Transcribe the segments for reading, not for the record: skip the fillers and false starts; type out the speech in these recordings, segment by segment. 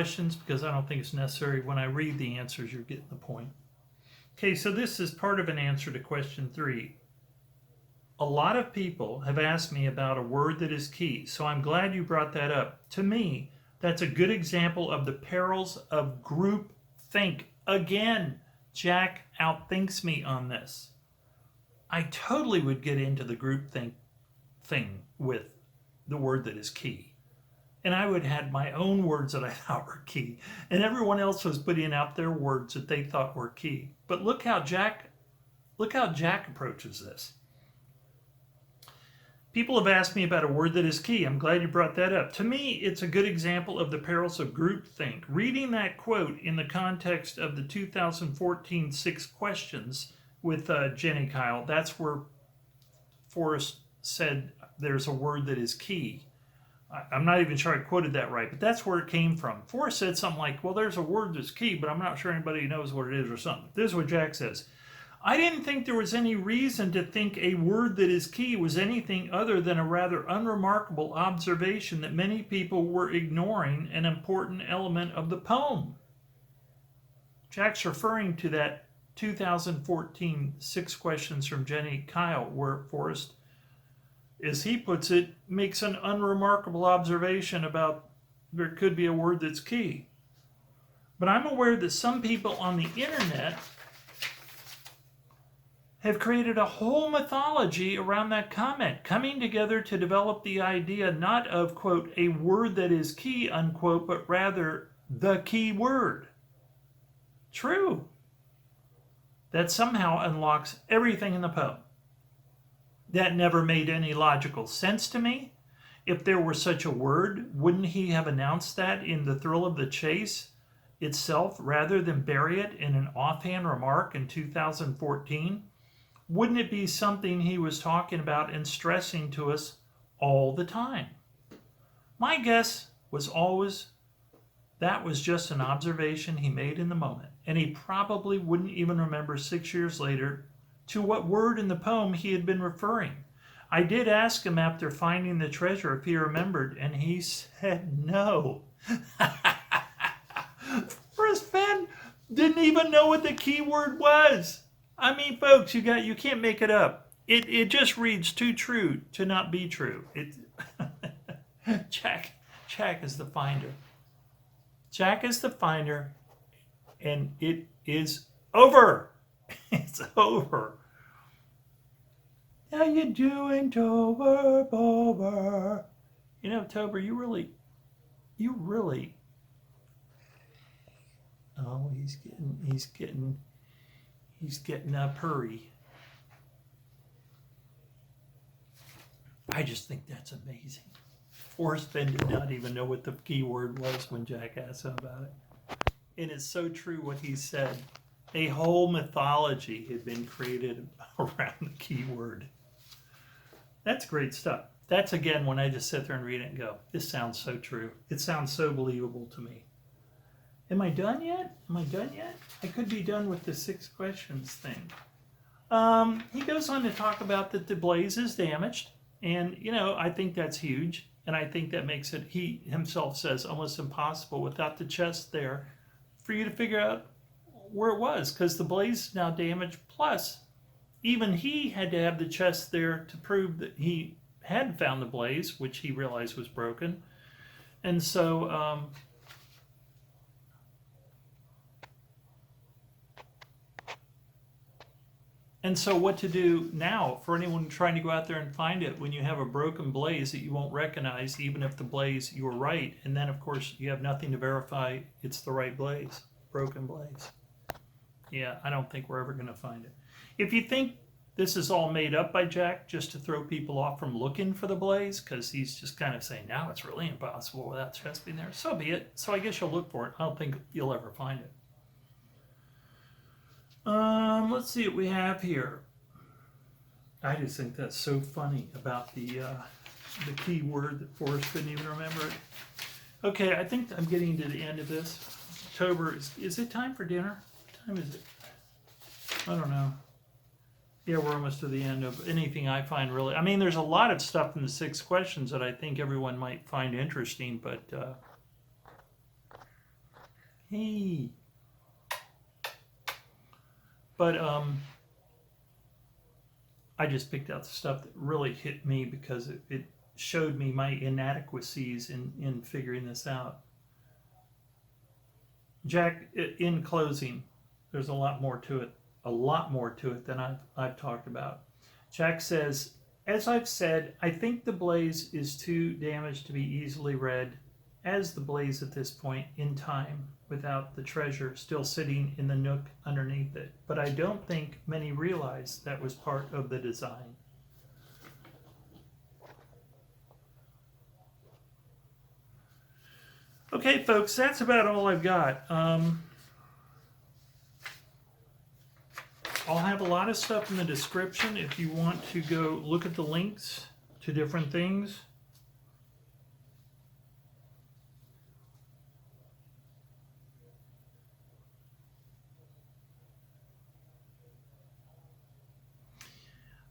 questions because I don't think it's necessary. When I read the answers, you're getting the point. Okay, so this is part of an answer to question 3. A lot of people have asked me about a word that is key, so I'm glad you brought that up. To me, that's a good example of the perils of group think. Again, Jack outthinks me on this. I totally would get into the group think thing with the word that is key. And I would have my own words that I thought were key. And everyone else was putting out their words that they thought were key. But look how Jack approaches this. People have asked me about a word that is key. I'm glad you brought that up. To me, it's a good example of the perils of groupthink. Reading that quote in the context of the 2014 6 questions with Jenny Kyle, that's where Forrest said there's a word that is key. I'm not even sure I quoted that right, but that's where it came from. Forrest said something like, well, there's a word that's key, but I'm not sure anybody knows what it is or something. This is what Jack says. I didn't think there was any reason to think a word that is key was anything other than a rather unremarkable observation that many people were ignoring an important element of the poem. Jack's referring to that 2014 6 questions from Jenny Kyle, where Forrest, as he puts it, makes an unremarkable observation about there could be a word that's key. But I'm aware that some people on the internet have created a whole mythology around that comment, coming together to develop the idea not of, quote, a word that is key, unquote, but rather the key word. True. That somehow unlocks everything in the poem. That never made any logical sense to me. If there were such a word, wouldn't he have announced that in the thrill of the chase itself rather than bury it in an offhand remark in 2014? Wouldn't it be something he was talking about and stressing to us all the time? My guess was always that was just an observation he made in the moment, and he probably wouldn't even remember 6 years later to what word in the poem he had been referring. I did ask him after finding the treasure if he remembered, and he said no. Forrest Fenn didn't even know what the key word was. I mean, folks, you can't make it up. It just reads too true to not be true. Jack is the finder. Jack is the finder, and it is over. It's over. How you doing, Tober, Bober? You know, Tober, you really. Oh, he's getting a hurry. I just think that's amazing. Forrest Fenn did not even know what the key word was when Jack asked him about it. And it's so true what he said. A whole mythology had been created around the key word. That's great stuff. That's, again, when I just sit there and read it and go, this sounds so true. It sounds so believable to me. Am I done yet? I could be done with the 6 questions thing. He goes on to talk about that the blaze is damaged. And, I think that's huge. And I think that makes it, he himself says, almost impossible without the chest there for you to figure out where it was. Because the blaze is now damaged. Plus, even he had to have the chest there to prove that he had found the blaze, which he realized was broken. And so... And so what to do now for anyone trying to go out there and find it when you have a broken blaze that you won't recognize, even if the blaze, you were right. And then, of course, you have nothing to verify it's the right blaze, broken blaze. Yeah, I don't think we're ever going to find it. If you think this is all made up by Jack just to throw people off from looking for the blaze, because he's just kind of saying, now it's really impossible without chest being there, so be it. So I guess you'll look for it. I don't think you'll ever find it. Let's see what we have here. I just think that's so funny about the key word that Forrest couldn't even remember it. Okay, I think I'm getting to the end of this. October, is it time for dinner? What time is it? I don't know. Yeah, we're almost to the end of anything I find really... I mean, there's a lot of stuff in the 6 questions that I think everyone might find interesting, but... Hey. But I just picked out the stuff that really hit me because it showed me my inadequacies in figuring this out. Jack, in closing, there's a lot more to it than I've talked about. Jack says, as I've said, I think the blaze is too damaged to be easily read as the blaze at this point in time without the treasure still sitting in the nook underneath it. But I don't think many realize that was part of the design. Okay, folks, that's about all I've got. I'll have a lot of stuff in the description if you want to go look at the links to different things.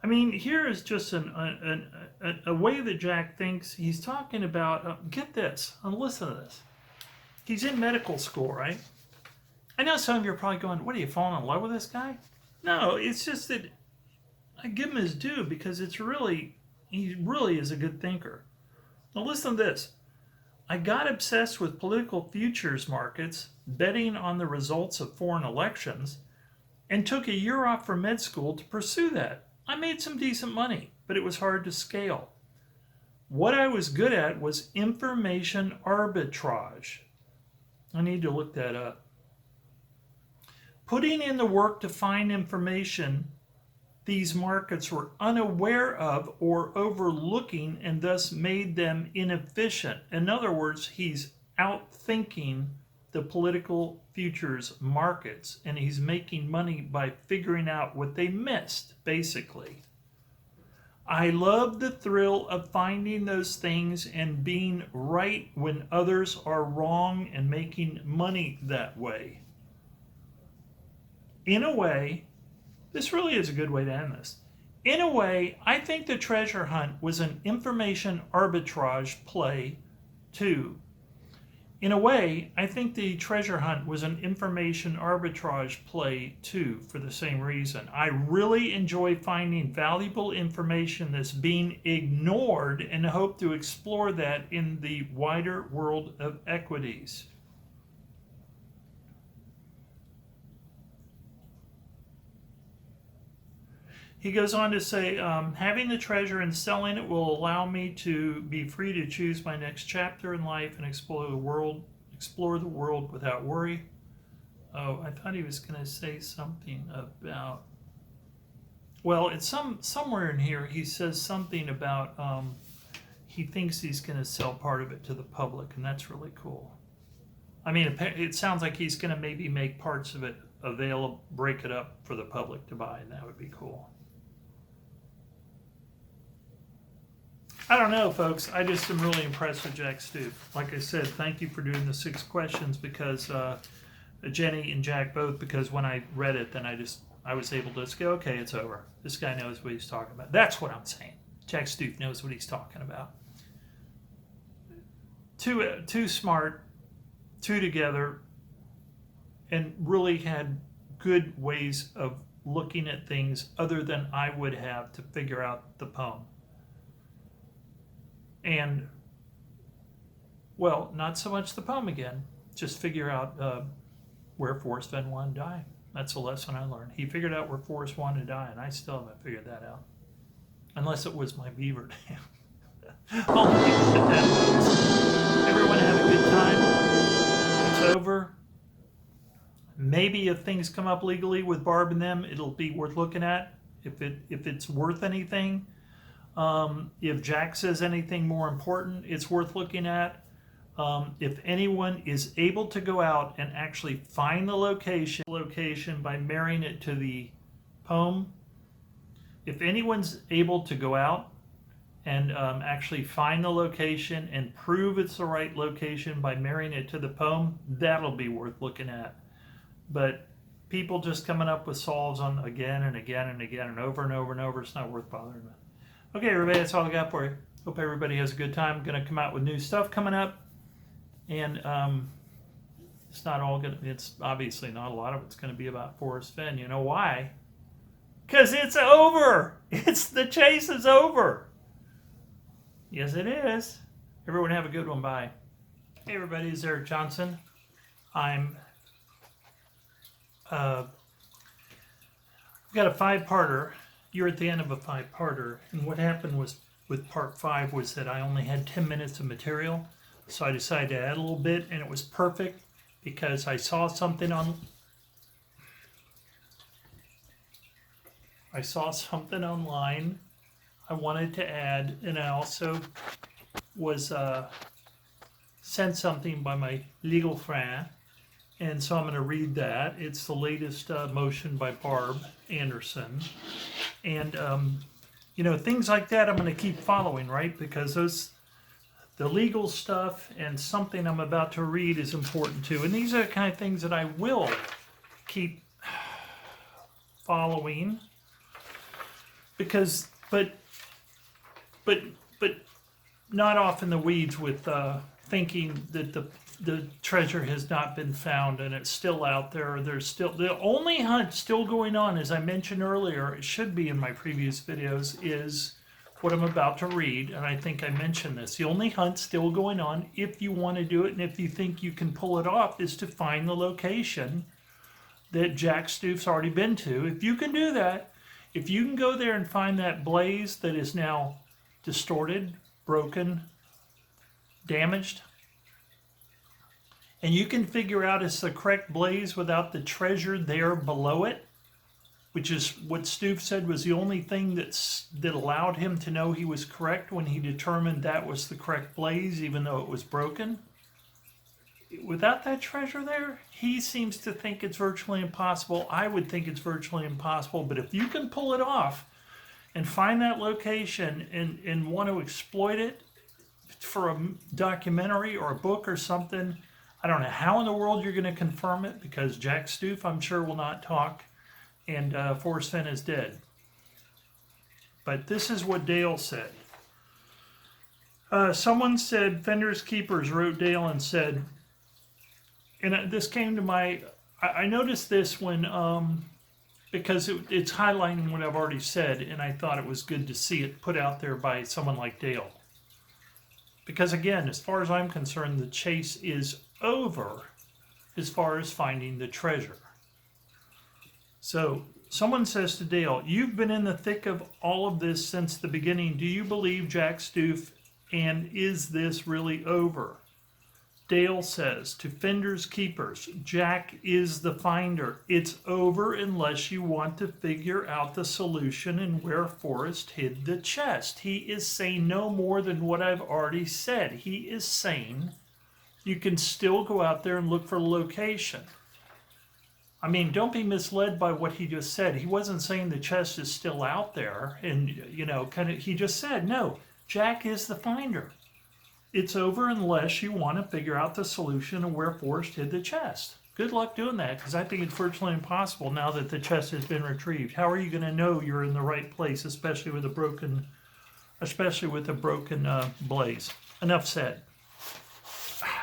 I mean, here is just a way that Jack thinks. He's talking about, get this, and listen to this. He's in medical school, right? I know some of you are probably going, what, are you falling in love with this guy? No, it's just that I give him his due because he really is a good thinker. Now listen to this. I got obsessed with political futures markets, betting on the results of foreign elections, and took a year off from med school to pursue that. I made some decent money, but it was hard to scale. What I was good at was information arbitrage. I need to look that up. Putting in the work to find information these markets were unaware of or overlooking and thus made them inefficient. In other words, he's outthinking the political futures markets and he's making money by figuring out what they missed, basically. I love the thrill of finding those things and being right when others are wrong and making money that way. In a way, this really is a good way to end this. In a way, I think the treasure hunt was an information arbitrage play too. In a way, I think the treasure hunt was an information arbitrage play too, for the same reason. I really enjoy finding valuable information that's being ignored and hope to explore that in the wider world of equities. He goes on to say, having the treasure and selling it will allow me to be free to choose my next chapter in life and explore the world without worry. Oh, I thought he was going to say something about, well, it's somewhere in here he says something about he thinks he's going to sell part of it to the public, and that's really cool. I mean, it sounds like he's going to maybe make parts of it available, break it up for the public to buy, and that would be cool. I don't know, folks. I just am really impressed with Jack Stuef. Like I said, thank you for doing the 6 questions because Jenny and Jack both, because when I read it, then I was able to just go, okay, it's over. This guy knows what he's talking about. That's what I'm saying. Jack Stuef knows what he's talking about. Too smart, 2 together, and really had good ways of looking at things other than I would have to figure out the poem. And, well, not so much the poem again, just figure out where Forrest Fenn wanted to die. That's a lesson I learned. He figured out where Forrest wanted to die, and I still haven't figured that out. Unless it was my beaver dam. I'll leave it at that. Everyone have a good time. It's over. Maybe if things come up legally with Barb and them, it'll be worth looking at. If it's worth anything. If Jack says anything more important, it's worth looking at. If anyone is able to go out and actually find the location by marrying it to the poem, if anyone's able to go out and actually find the location and prove it's the right location by marrying it to the poem, that'll be worth looking at. But people just coming up with solves on again and again and again and over and over and over, it's not worth bothering with. Okay, everybody, that's all I got for you. Hope everybody has a good time. I'm going to come out with new stuff coming up. And it's not all going to, it's obviously not a lot of it's going to be about Forrest Fenn. You know why? Because it's over. The chase is over. Yes, it is. Everyone have a good one. Bye. Hey, everybody. It's Eric Johnson. I'm I've got a 5-parter. You're at the end of a 5-parter. And what happened was with part 5 was that I only had 10 minutes of material. So I decided to add a little bit, and it was perfect because I saw something online I wanted to add, and I also was sent something by my legal friend, and so I'm going to read that. It's the latest motion by Barb Andersen, and you know, things like that I'm going to keep following, right? Because the legal stuff and something I'm about to read is important too, and these are the kind of things that I will keep following. Because, but not off in the weeds with thinking that the treasure has not been found and it's still out there. There's still, the only hunt still going on, as I mentioned earlier, it should be in my previous videos, is what I'm about to read, and I think I mentioned this. The only hunt still going on, if you want to do it and if you think you can pull it off, is to find the location that Jack Stuef's already been to. If you can do that, if you can go there and find that blaze that is now distorted, broken, damaged, and you can figure out it's the correct blaze without the treasure there below it, which is what Stuef said was the only thing that allowed him to know he was correct when he determined that was the correct blaze, even though it was broken. Without that treasure there, he seems to think it's virtually impossible. I would think it's virtually impossible, but if you can pull it off and find that location and want to exploit it for a documentary or a book or something, I don't know how in the world you're going to confirm it, because Jack Stuef, I'm sure, will not talk, and Forrest Fenn is dead. But this is what Dale said. Someone said, Fender's Keepers wrote Dale and said, and this came to I noticed this when, because it's highlighting what I've already said, and I thought it was good to see it put out there by someone like Dale. Because again, as far as I'm concerned, the chase is over as far as finding the treasure. So someone says to Dale, you've been in the thick of all of this since the beginning. Do you believe Jack Stuef, and is this really over? Dale says to Fender's Keepers, Jack is the finder. It's over unless you want to figure out the solution and where Forrest hid the chest. He is saying no more than what I've already said. He is saying you can still go out there and look for a location. I mean, don't be misled by what he just said. He wasn't saying the chest is still out there and, you know, he just said, no, Jack is the finder. It's over unless you want to figure out the solution of where Forrest hid the chest. Good luck doing that, because I think it's virtually impossible now that the chest has been retrieved. How are you going to know you're in the right place, especially with a broken blaze? Enough said.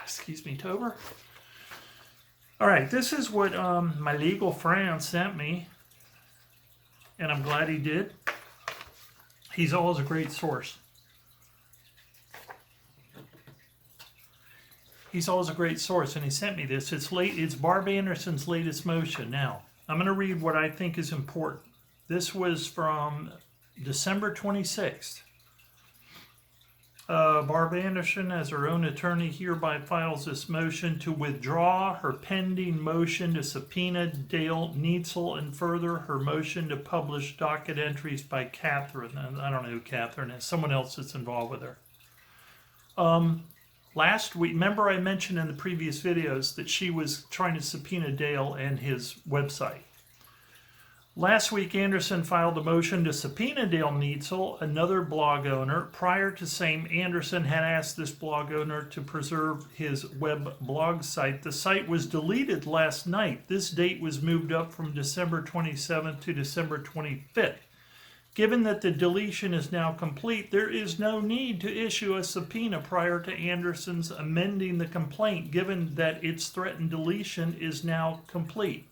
Excuse me, Tober. All right, this is what my legal friend sent me, and I'm glad he did. He's always a great source. He's always a great source, and he sent me this. It's Barb Andersen's latest motion. Now, I'm going to read what I think is important. This was from December 26th. Barb Andersen, as her own attorney, hereby files this motion to withdraw her pending motion to subpoena Dale Neitzel, and further her motion to publish docket entries by Catherine. I don't know who Catherine is. Someone else that's involved with her. Last week, remember I mentioned in the previous videos that she was trying to subpoena Dale and his website. Last week, Andersen filed a motion to subpoena Dale Neitzel, another blog owner. Prior to saying Andersen had asked this blog owner to preserve his web blog site. The site was deleted last night. This date was moved up from December 27th to December 25th. Given that the deletion is now complete, there is no need to issue a subpoena prior to Andersen's amending the complaint, given that its threatened deletion is now complete.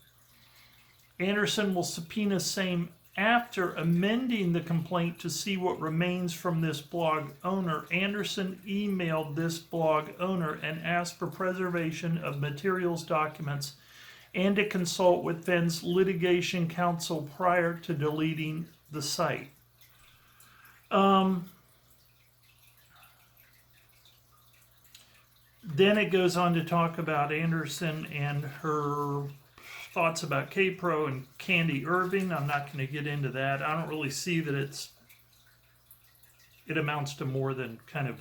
Andersen will subpoena same after amending the complaint to see what remains from this blog owner. Andersen emailed this blog owner and asked for preservation of materials, documents, and to consult with Fenn's litigation counsel prior to deleting the site. Then it goes on to talk about Andersen and her thoughts about K-Pro and Candy Irving. I'm not going to get into that. I don't really see that it amounts to more than kind of,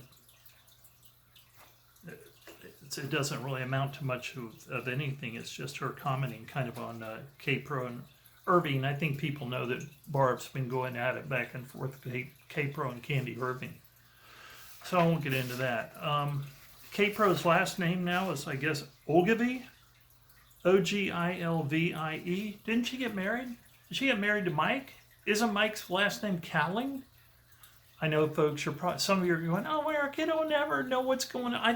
it doesn't really amount to much of anything. It's just her commenting kind of on K-Pro and Irving. I think people know that Barb's been going at it back and forth with K-Pro and Candy Irving. So I won't get into that. K-Pro's last name now is, I guess, Ogilvie. Ogilvie. Didn't she get married? Did she get married to Mike? Isn't Mike's last name Cowling? I know folks are probably, some of you are going, oh, Eric, you don't never know what's going on. I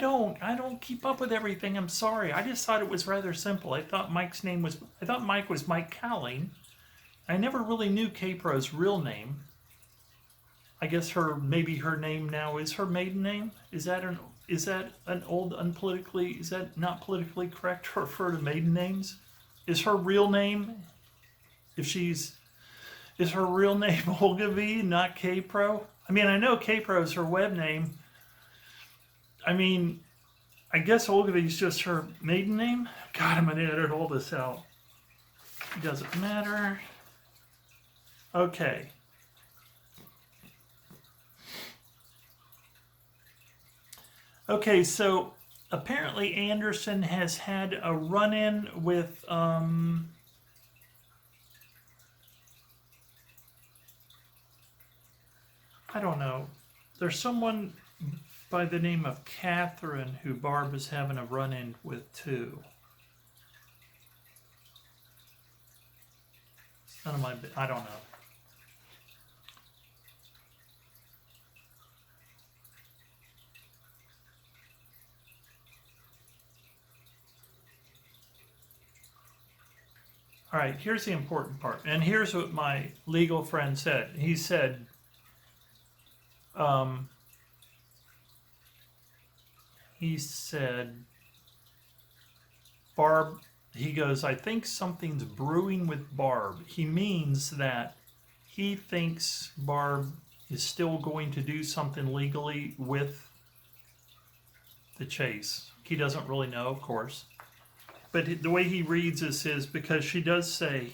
don't keep up with everything. I'm sorry. I just thought it was rather simple. I thought Mike was Mike Cowling. I never really knew K-Pro's real name. I guess maybe her name now is her maiden name. Is that not politically correct to refer to maiden names? Is her real name, is her real name Ogilvie, not K-Pro? I mean, I know K-Pro is her web name. I mean, I guess Ogilvie is just her maiden name. God, I'm going to edit all this out. It doesn't matter. Okay. Okay, so apparently Andersen has had a run-in with I don't know. There's someone by the name of Catherine who Barb is having a run-in with too. I don't know. All right, here's the important part. And here's what my legal friend said. He said, Barb, he goes, I think something's brewing with Barb. He means that he thinks Barb is still going to do something legally with the chase. He doesn't really know, of course. But the way he reads this is because she does say,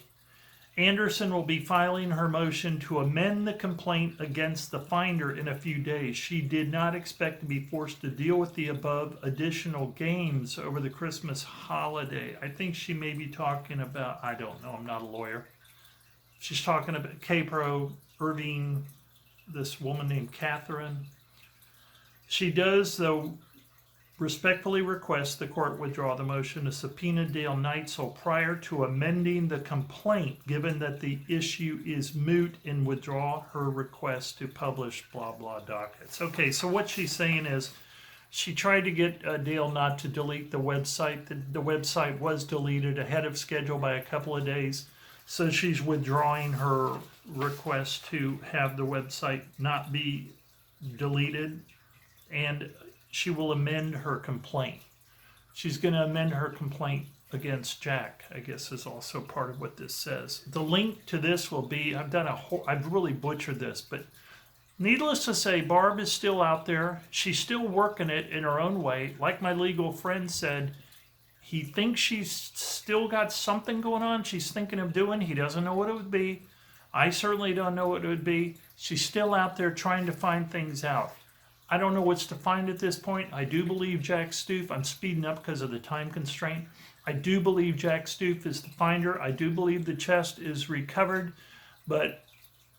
Andersen will be filing her motion to amend the complaint against the finder in a few days. She did not expect to be forced to deal with the above additional games over the Christmas holiday. I think she may be talking about, I don't know, I'm not a lawyer. She's talking about K-Pro, Irving, this woman named Catherine. She does, though, respectfully request the court withdraw the motion to subpoena Dale Neitzel prior to amending the complaint, given that the issue is moot, and withdraw her request to publish blah blah dockets. Okay, so what she's saying is she tried to get Dale not to delete the website. The website was deleted ahead of schedule by a couple of days, so she's withdrawing her request to have the website not be deleted, and she will amend her complaint. She's going to amend her complaint against Jack, I guess, is also part of what this says. The link to this will be, I've really butchered this, but needless to say, Barb is still out there. She's still working it in her own way. Like my legal friend said, he thinks she's still got something going on she's thinking of doing. He doesn't know what it would be. I certainly don't know what it would be. She's still out there trying to find things out. I don't know what's to find at this point. I do believe Jack Stuef, I'm speeding up because of the time constraint. I do believe Jack Stuef is the finder. I do believe the chest is recovered, but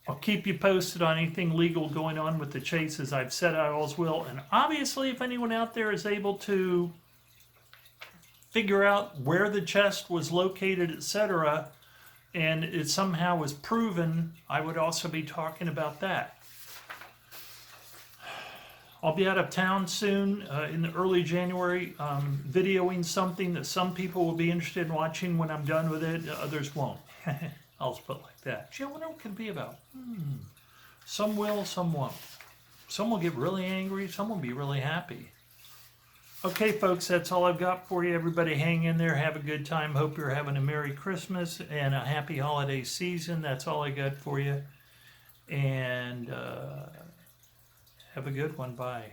I'll keep you posted on anything legal going on with the chase, as I've said I always will. And obviously, if anyone out there is able to figure out where the chest was located, etc., and it somehow was proven, I would also be talking about that. I'll be out of town soon in the early January, videoing something that some people will be interested in watching when I'm done with it. Others won't. I'll just put it like that. Do you know what it can be about? Some will, some won't. Some will get really angry. Some will be really happy. Okay, folks, that's all I've got for you. Everybody hang in there. Have a good time. Hope you're having a Merry Christmas and a happy holiday season. That's all I got for you. And have a good one. Bye.